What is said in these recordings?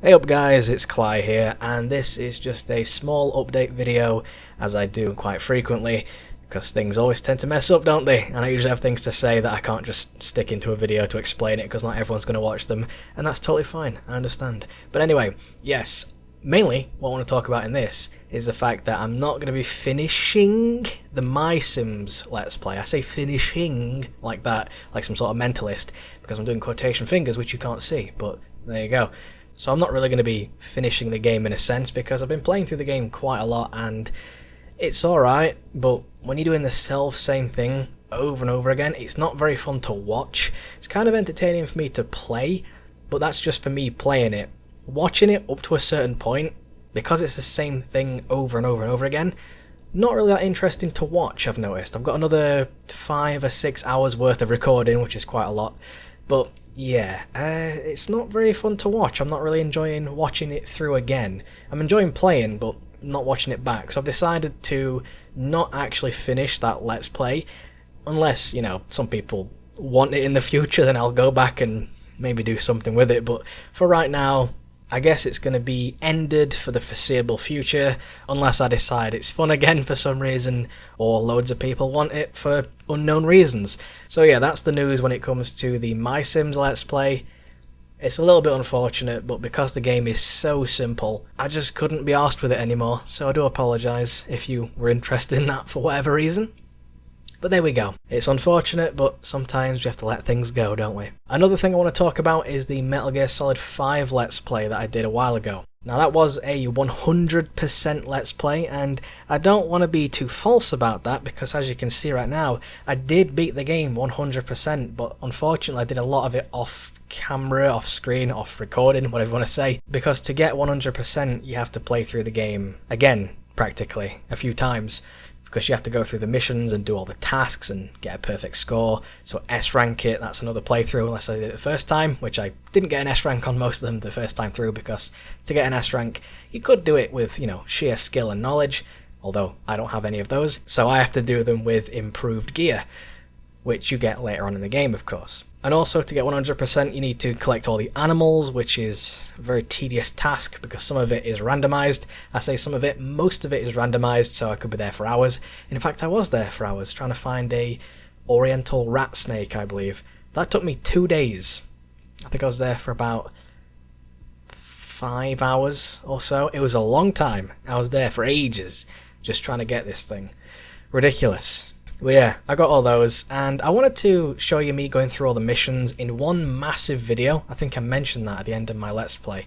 Hey up guys, it's Klye here, and this is just a small update video, as I do quite frequently, because things always tend to mess up, don't they? And I usually have things to say that I can't just stick into a video to explain it, because not everyone's going to watch them, and that's totally fine, I understand. But anyway, yes, mainly what I want to talk about in this is the fact that I'm not going to be finishing the My Sims Let's Play. I say finishing like that, like some sort of mentalist, because I'm doing quotation fingers, which you can't see, but there you go. So I'm not really going to be finishing the game in a sense, because I've been playing through the game quite a lot and it's alright, but when you're doing the same thing over and over again, it's not very fun to watch. It's kind of entertaining for me to play, but that's just for me playing it. Watching it up to a certain point, because it's the same thing over and over and over again, not really that interesting to watch, I've noticed. I've got another 5 or 6 hours worth of recording, which is quite a lot, but yeah, it's not very fun to watch. I'm not really enjoying watching it through again. I'm enjoying playing, but not watching it back. So I've decided to not actually finish that Let's Play, unless, you know, some people want it in the future, then I'll go back and maybe do something with it. But for right now, I guess it's going to be ended for the foreseeable future, unless I decide it's fun again for some reason, or loads of people want it for unknown reasons. So yeah, that's the news when it comes to the My Sims Let's Play. It's a little bit unfortunate, but because the game is so simple, I just couldn't be arsed with it anymore, so I do apologise if you were interested in that for whatever reason. But there we go. It's unfortunate, but sometimes we have to let things go, don't we? Another thing I want to talk about is the Metal Gear Solid 5 Let's Play that I did a while ago. Now that was a 100% Let's Play, and I don't want to be too false about that, because as you can see right now, I did beat the game 100%, but unfortunately I did a lot of it off camera, off screen, off recording, whatever you want to say, because to get 100% you have to play through the game again, practically, a few times, because you have to go through the missions and do all the tasks and get a perfect score. So S rank it, that's another playthrough unless I did it the first time, which I didn't get an S rank on most of them the first time through, because to get an S rank you could do it with, you know, sheer skill and knowledge, although I don't have any of those, so I have to do them with improved gear, which you get later on in the game, of course. And also, to get 100% you need to collect all the animals, which is a very tedious task because some of it is randomised. I say some of it, most of it is randomised, so I could be there for hours. In fact, I was there for hours trying to find a oriental rat snake, I believe. That took me 2 days. I think I was there for about 5 hours or so. It was a long time. I was there for ages just trying to get this thing. Ridiculous. But yeah, I got all those, and I wanted to show you me going through all the missions in one massive video. I think I mentioned that at the end of my Let's Play.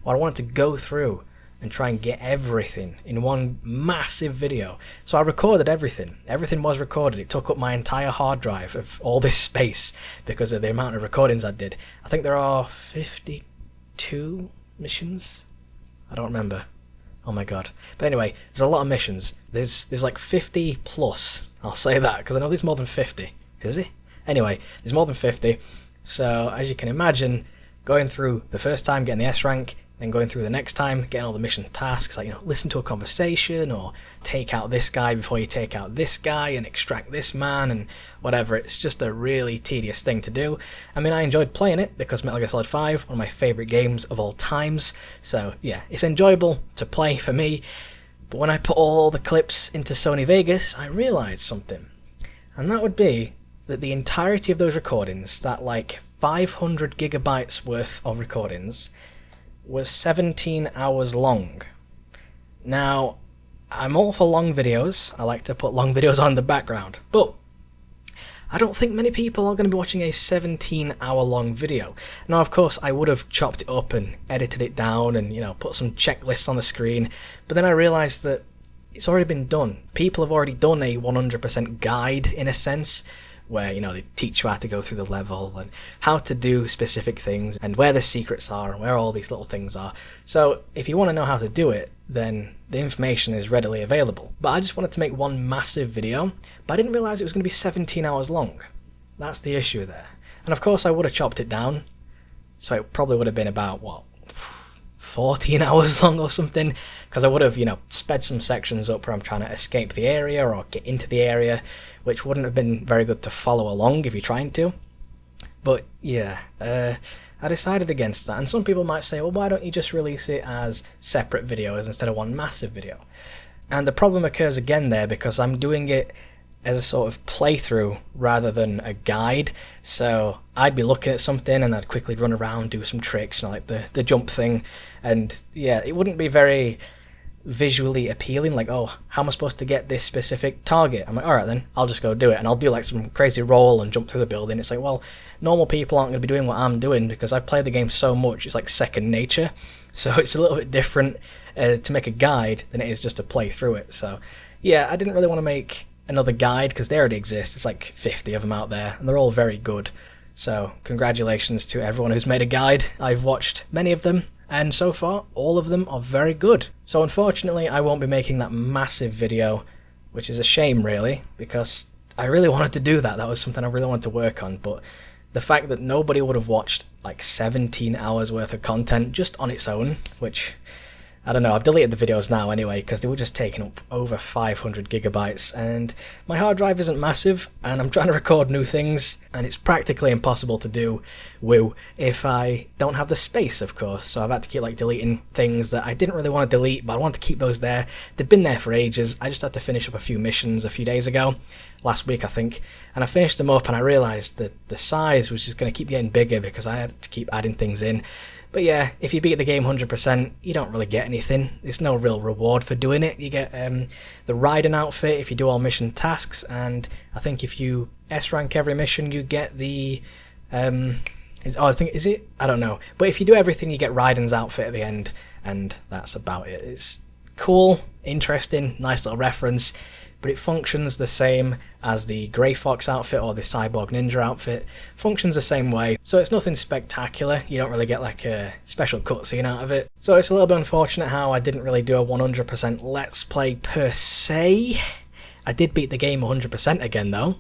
Well, I wanted to go through and try and get everything in one massive video. So I recorded everything. Everything was recorded. It took up my entire hard drive of all this space because of the amount of recordings I did. I think there are 52 missions? I don't remember. Oh my god. But anyway, there's a lot of missions. There's like 50 plus. I'll say that, because I know there's more than 50. Is it? Anyway, there's more than 50. So, as you can imagine, going through the first time, getting the S rank, then going through the next time, getting all the mission tasks, like, you know, listen to a conversation, or take out this guy before you take out this guy, and extract this man, and whatever. It's just a really tedious thing to do. I mean, I enjoyed playing it, because Metal Gear Solid 5, one of my favourite games of all times. So, yeah, it's enjoyable to play for me. But when I put all the clips into Sony Vegas, I realised something. And that would be that the entirety of those recordings, that like 500 gigabytes worth of recordings, was 17 hours long. Now, I'm all for long videos. I like to put long videos on in the background. But I don't think many people are going to be watching a 17-hour long video. Now, of course, I would have chopped it up and edited it down and, you know, put some checklists on the screen, but then I realised that it's already been done. People have already done a 100% guide, in a sense, where, you know, they teach you how to go through the level and how to do specific things and where the secrets are and where all these little things are. So if you want to know how to do it, then the information is readily available. But I just wanted to make one massive video, but I didn't realise it was going to be 17 hours long. That's the issue there. And of course I would have chopped it down, so it probably would have been about, what, 14 hours long or something, because I would have, you know, sped some sections up where I'm trying to escape the area or get into the area, which wouldn't have been very good to follow along if you're trying to. But yeah, I I decided against that. And some people might say, well, why don't you just release it as separate videos instead of one massive video? And the problem occurs again there because I'm doing it as a sort of playthrough rather than a guide. So I'd be looking at something and I'd quickly run around, do some tricks, you know, like the jump thing. And yeah, it wouldn't be very visually appealing, like, oh, how am I supposed to get this specific target? I'm like, alright then, I'll just go do it, and I'll do like some crazy roll and jump through the building. It's like, well, normal people aren't going to be doing what I'm doing because I've played the game so much, it's like second nature, so it's a little bit different to make a guide than it is just to play through it. So yeah, I didn't really want to make another guide because they already exist. It's like 50 of them out there, and they're all very good. So congratulations to everyone who's made a guide. I've watched many of them, and so far all of them are very good. So unfortunately I won't be making that massive video, which is a shame really, because I really wanted to do that. That was something I really wanted to work on, but the fact that nobody would have watched like 17 hours worth of content just on its own, which, I don't know, I've deleted the videos now anyway because they were just taking up over 500 gigabytes, and my hard drive isn't massive and I'm trying to record new things and it's practically impossible to do if I don't have the space, of course. So I've had to keep like deleting things that I didn't really want to delete, but I want to keep those there. They've been there for ages. I just had to finish up a few missions a few days ago, last week I think, and I finished them up and I realised that the size was just going to keep getting bigger because I had to keep adding things in. But yeah, if you beat the game 100%, you don't really get anything. There's no real reward for doing it. You get the Raiden outfit if you do all mission tasks, and I think if you S-rank every mission, you get the... is it? I don't know. But if you do everything, you get Raiden's outfit at the end, and that's about it. It's cool, interesting, nice little reference, but it functions the same as the Grey Fox outfit or the Cyborg Ninja outfit. Functions the same way, so it's nothing spectacular. You don't really get like a special cutscene out of it. So it's a little bit unfortunate how I didn't really do a 100% Let's Play per se. I did beat the game 100% again though,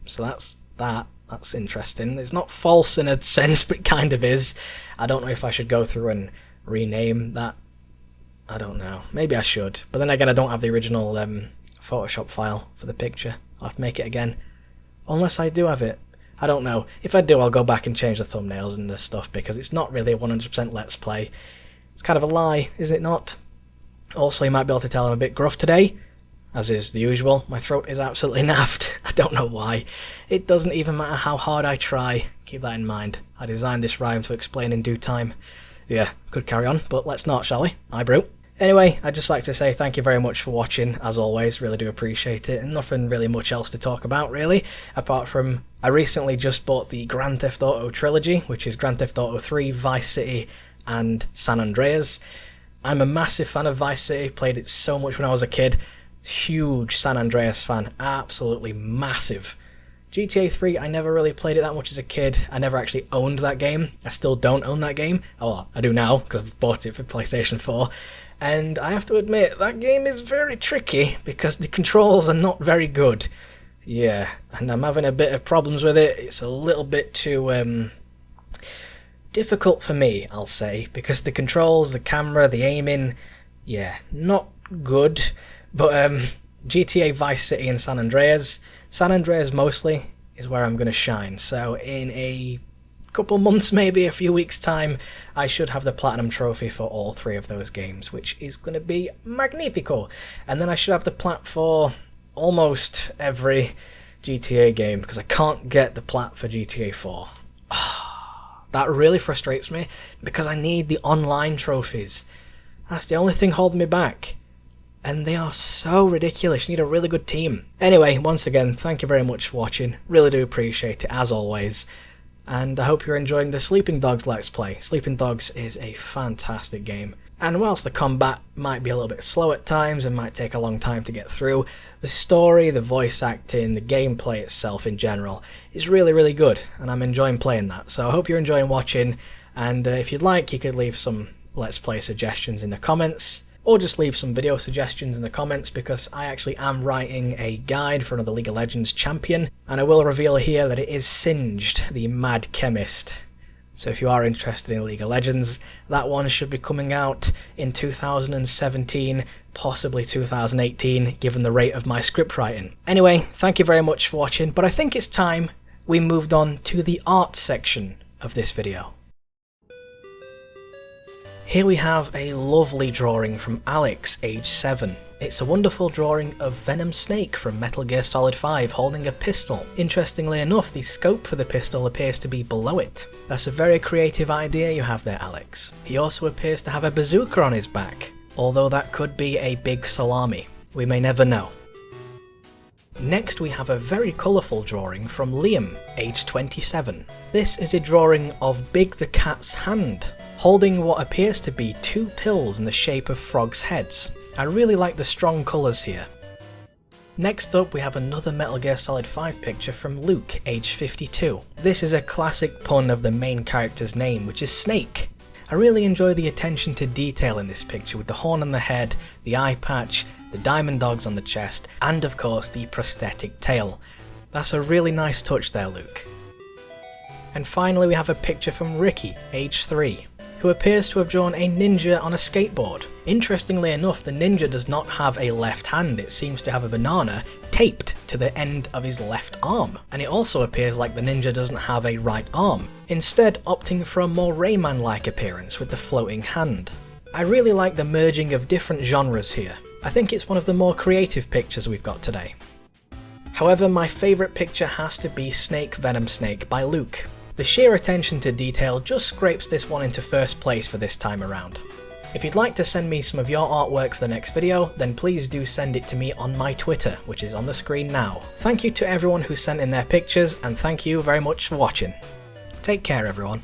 so that's that. That's interesting. It's not false in a sense, but it kind of is. I don't know if I should go through and rename that. I don't know. Maybe I should. But then again, I don't have the original Photoshop file for the picture. I'll have to make it again. Unless I do have it. I don't know. If I do, I'll go back and change the thumbnails and the stuff, because it's not really a 100% Let's Play. It's kind of a lie, is it not? Also, you might be able to tell I'm a bit gruff today. As is the usual, my throat is absolutely naffed. I don't know why. It doesn't even matter how hard I try. Keep that in mind. I designed this rhyme to explain in due time. Yeah, could carry on, but let's not, shall we? Aye, bro. Anyway, I'd just like to say thank you very much for watching, as always. Really do appreciate it. And nothing really much else to talk about, really, apart from I recently just bought the Grand Theft Auto trilogy, which is Grand Theft Auto 3, Vice City, and San Andreas. I'm a massive fan of Vice City, played it so much when I was a kid. Huge San Andreas fan, absolutely massive. GTA 3, I never really played it that much as a kid. I never actually owned that game. I still don't own that game. Oh, well, I do now, because I've bought it for PlayStation 4. And I have to admit, that game is very tricky, because the controls are not very good. Yeah, and I'm having a bit of problems with it. It's a little bit too difficult for me, I'll say, because the controls, the camera, the aiming, yeah, not good. But GTA Vice City and San Andreas mostly is where I'm going to shine. So in a couple months, maybe a few weeks time, I should have the Platinum Trophy for all three of those games, which is going to be magnifico. And then I should have the plat for almost every GTA game, because I can't get the plat for GTA 4. That really frustrates me, because I need the online trophies. That's the only thing holding me back. And they are so ridiculous. You need a really good team. Anyway, once again, thank you very much for watching. Really do appreciate it, as always. And I hope you're enjoying the Sleeping Dogs Let's Play. Sleeping Dogs is a fantastic game. And whilst the combat might be a little bit slow at times and might take a long time to get through, the story, the voice acting, the gameplay itself in general is really, really good. And I'm enjoying playing that. So I hope you're enjoying watching. And if you'd like, you could leave some Let's Play suggestions in the comments. Or just leave some video suggestions in the comments, because I actually am writing a guide for another League of Legends champion, and I will reveal here that it is Singed, the Mad Chemist. So if you are interested in League of Legends, that one should be coming out in 2017, possibly 2018, given the rate of my script writing. Anyway, thank you very much for watching, but I think it's time we moved on to the art section of this video. Here we have a lovely drawing from Alex, age 7. It's a wonderful drawing of Venom Snake from Metal Gear Solid 5 holding a pistol. Interestingly enough, the scope for the pistol appears to be below it. That's a very creative idea you have there, Alex. He also appears to have a bazooka on his back, although that could be a big salami. We may never know. Next we have a very colourful drawing from Liam, age 27. This is a drawing of Big the Cat's hand, holding what appears to be 2 pills in the shape of frogs' heads. I really like the strong colours here. Next up we have another Metal Gear Solid 5 picture from Luke, age 52. This is a classic pun of the main character's name, which is Snake. I really enjoy the attention to detail in this picture with the horn on the head, the eye patch, the diamond dogs on the chest, and of course the prosthetic tail. That's a really nice touch there, Luke. And finally we have a picture from Ricky, age 3. Who appears to have drawn a ninja on a skateboard. Interestingly enough, the ninja does not have a left hand, it seems to have a banana taped to the end of his left arm. And it also appears like the ninja doesn't have a right arm, instead opting for a more Rayman-like appearance with the floating hand. I really like the merging of different genres here. I think it's one of the more creative pictures we've got today. However, my favourite picture has to be Snake Venom Snake by Luke. The sheer attention to detail just scrapes this one into first place for this time around. If you'd like to send me some of your artwork for the next video, then please do send it to me on my Twitter, which is on the screen now. Thank you to everyone who sent in their pictures, and thank you very much for watching. Take care, everyone.